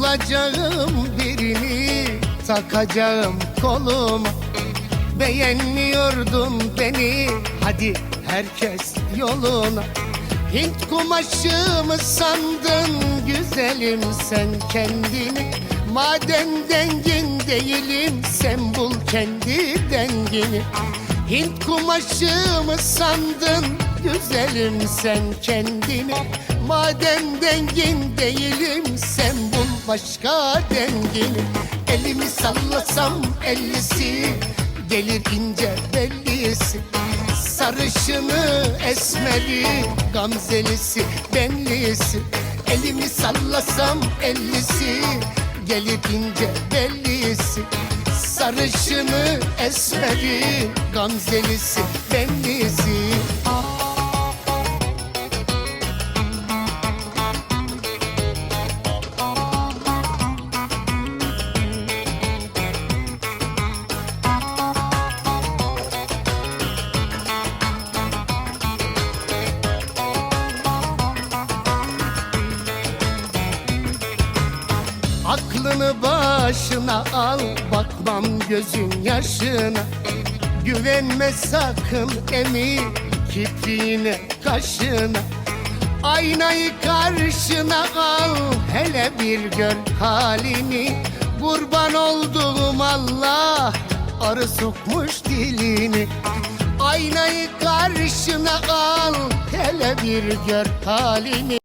bulacağım birini, takacağım koluma. Beğenmiyordun beni, hadi herkes yoluna. Hint kumaşı mı sandın güzelim sen kendini? Madem dengin değilim, sen bul kendi dengini. Hint kumaşı mı sandın güzelim sen kendini? Madem dengin değilim, sen bul başka dengini. Elimi sallasam ellisi, gelir ince bellisi. Sarışını, esmeri, gamzelisi, benlisi. Elimi sallasam ellisi, gelir ince bellisi. Sarışını, esmeri, gamzelisi, benlisi. Aklını başına al, bakmam gözün yaşına. Güvenme sakın emi kipriğine, kaşına. Aynayı karşına al, hele bir gör halini. Kurban olduğum Allah, arı sokmuş dilini. Aynayı karşına al, hele bir gör halini.